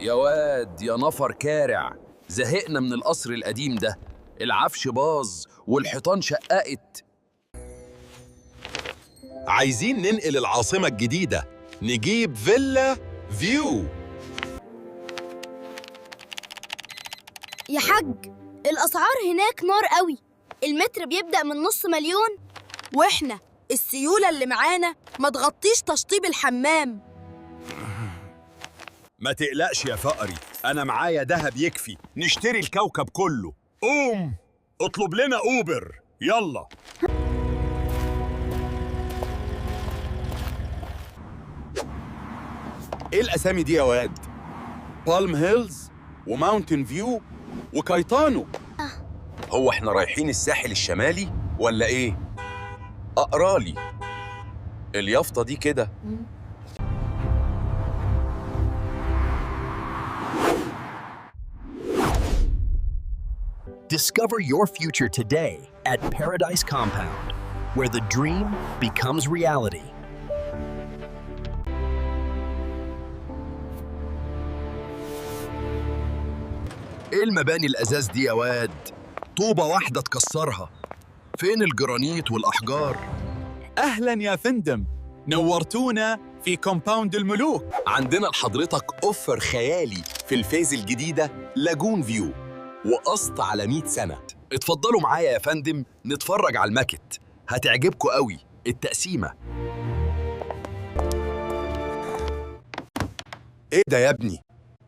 يا واد يا نفر كارع، زهقنا من القصر القديم ده. العفش باظ والحيطان شققت. عايزين ننقل العاصمة الجديدة، نجيب فيلا فيو. يا حاج، الأسعار هناك نار قوي. المتر بيبدأ من $500,000، وإحنا السيولة اللي معانا ما تغطيش تشطيب الحمام. ما تقلقش يا فقري، أنا معايا دهب يكفي نشتري الكوكب كله. قوم اطلب لنا أوبر يلا. إيه الأسامي دي يا واد؟ بالم هيلز وماونتن فيو وكايتانو. هو احنا رايحين الساحل الشمالي ولا ايه؟ اقرالي اليافطة دي كده. Discover your future today at Paradise Compound, where the dream becomes reality. ايه المباني الازاز دي يا واد؟ طوبة واحدة تكسرها. فين الجرانيت والأحجار؟ أهلاً يا فندم، نورتونا في كومباوند الملوك. عندنا لحضرتك أوفر خيالي في الفيز الجديدة لاجون فيو، وقسط على 100 سنة. اتفضلوا معايا يا فندم نتفرج على الماكت، هتعجبكوا قوي التقسيمة. إيه ده يا ابني؟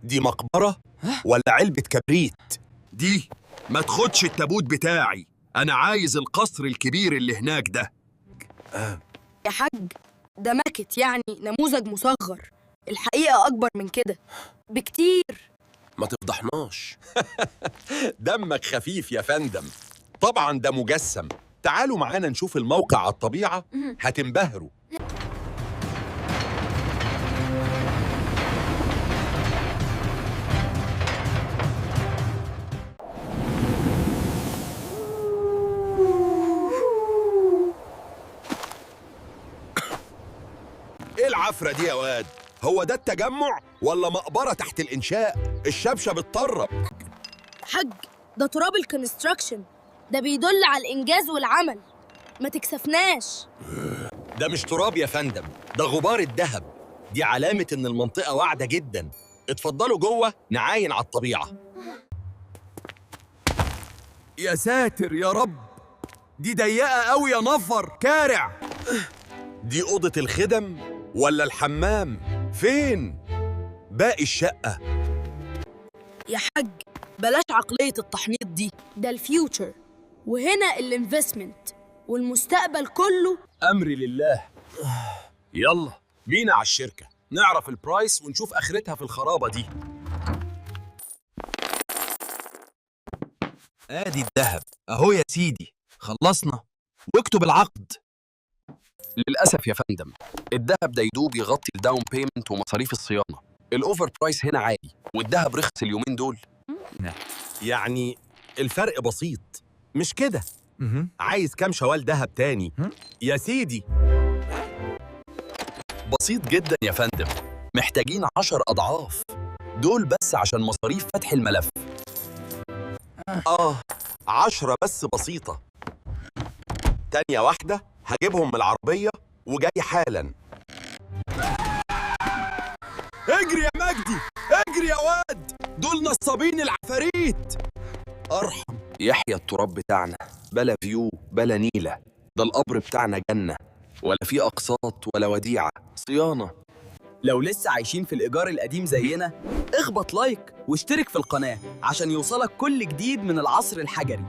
دي مقبرة ولا علبة كبريت؟ دي ما تاخدش التابوت بتاعي، أنا عايز القصر الكبير اللي هناك ده. يا حاج، ده ماكت، يعني نموذج مصغر. الحقيقة أكبر من كده بكتير. ما تفضحناش. دمك خفيف يا فندم. طبعاً ده مجسم. تعالوا معانا نشوف الموقع على الطبيعة، هتنبهروا. ايه العفرة دي يا واد؟ هو ده التجمع ولا مقبرة تحت الإنشاء؟ الشبشب بتطرب. حاج، ده تراب الكونستراكشن، ده بيدل على الإنجاز والعمل. ما تكسفناش. ده مش تراب يا فندم، ده غبار الذهب. دي علامة إن المنطقة واعدة جدا. اتفضلوا جوه نعاين على الطبيعة. يا ساتر يا رب، دي ضيقة قوي يا نفر كارع. دي أوضة الخدم ولا الحمام؟ فين باقي الشقة؟ يا حاج، بلاش عقلية التحنيط دي، ده الفيوتشر، وهنا الانفستمنت والمستقبل كله. أمري لله. يلا بينا على الشركة نعرف البرايس ونشوف آخرتها في الخرابة دي. آدي الذهب أهو يا سيدي، خلصنا واكتب العقد. للأسف يا فندم، الذهب ده يدوب يغطي الداون بيمنت ومصاريف الصيانة. الأوفر برايس هنا عالي والذهب رخص اليومين دول. يعني الفرق بسيط مش كده؟ عايز كام شوال دهب تاني يا سيدي؟ بسيط جدا يا فندم، محتاجين 10 أضعاف دول بس عشان مصاريف فتح الملف. 10 بس بسيطة. تانية واحدة هجيبهم من العربية وجاي حالا. اجري يا مجدي، اجري يا واد، دول نصابين العفاريت. ارحم. يحيى التراب بتاعنا، بلا فيو بلا نيلة. ده القبر بتاعنا جنة، ولا في أقساط ولا وديعة صيانة. لو لسه عايشين في الإيجار القديم زينا، اخبط لايك واشترك في القناة عشان يوصلك كل جديد من العصر الحجري.